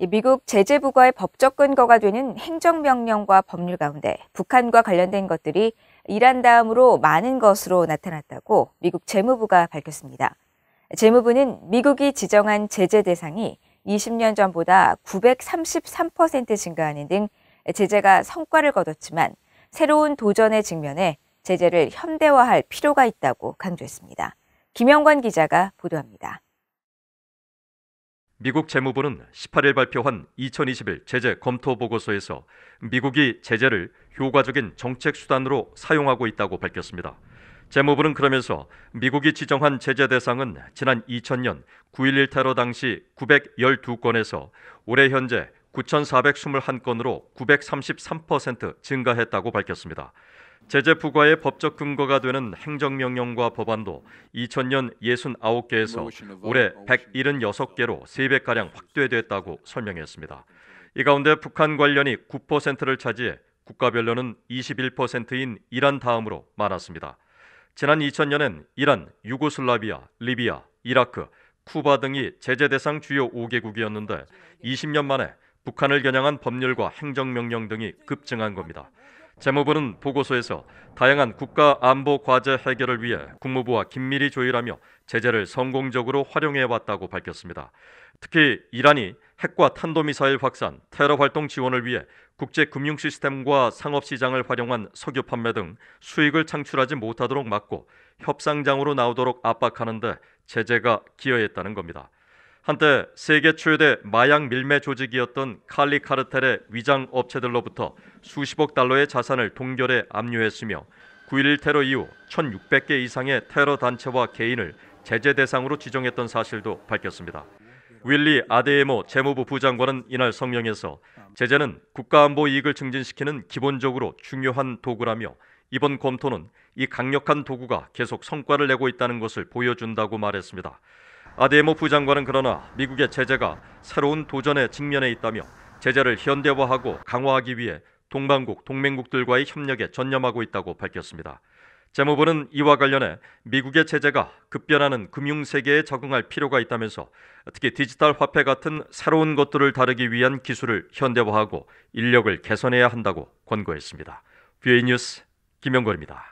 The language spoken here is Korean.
미국 제재부과의 법적 근거가 되는 행정명령과 법률 가운데 북한과 관련된 것들이 이란 다음으로 많은 것으로 나타났다고 미국 재무부가 밝혔습니다. 재무부는 미국이 지정한 제재 대상이 20년 전보다 933% 증가하는 등 제재가 성과를 거뒀지만 새로운 도전의 직면에 제재를 현대화할 필요가 있다고 강조했습니다. 김영관 기자가 보도합니다. 미국 재무부는 18일 발표한 2021 제재 검토 보고서에서 미국이 제재를 효과적인 정책 수단으로 사용하고 있다고 밝혔습니다. 재무부는 그러면서 미국이 지정한 제재 대상은 지난 2000년 9.11 테러 당시 912건에서 올해 현재 9,421건으로 933% 증가했다고 밝혔습니다. 제재 부과의 법적 근거가 되는 행정명령과 법안도 2000년 69개에서 올해 176개로 3배가량 확대됐다고 설명했습니다. 이 가운데 북한 관련이 9%를 차지해 국가별로는 21%인 이란 다음으로 많았습니다. 지난 2000년엔 이란, 유고슬라비아, 리비아, 이라크, 쿠바 등이 제재 대상 주요 5개국이었는데 20년 만에 북한을 겨냥한 법률과 행정명령 등이 급증한 겁니다. 재무부는 보고서에서 다양한 국가 안보 과제 해결을 위해 국무부와 긴밀히 조율하며 제재를 성공적으로 활용해왔다고 밝혔습니다. 특히 이란이 핵과 탄도미사일 확산, 테러 활동 지원을 위해 국제 금융 시스템과 상업 시장을 활용한 석유 판매 등 수익을 창출하지 못하도록 막고 협상장으로 나오도록 압박하는 데 제재가 기여했다는 겁니다. 한때 세계 최대 마약 밀매 조직이었던 칼리 카르텔의 위장 업체들로부터 수십억 달러의 자산을 동결해 압류했으며 9.11 테러 이후 1,600개 이상의 테러 단체와 개인을 제재 대상으로 지정했던 사실도 밝혔습니다. 윌리 아데에모 재무부 부장관은 이날 성명에서 제재는 국가안보 이익을 증진시키는 기본적으로 중요한 도구라며 이번 검토는 이 강력한 도구가 계속 성과를 내고 있다는 것을 보여준다고 말했습니다. 아데모 부장관은 그러나 미국의 제재가 새로운 도전에 직면해 있다며 제재를 현대화하고 강화하기 위해 동반국, 동맹국들과의 협력에 전념하고 있다고 밝혔습니다. 재무부는 이와 관련해 미국의 제재가 급변하는 금융세계에 적응할 필요가 있다면서 특히 디지털 화폐 같은 새로운 것들을 다루기 위한 기술을 현대화하고 인력을 개선해야 한다고 권고했습니다. 뷰에이 뉴스 김영걸입니다.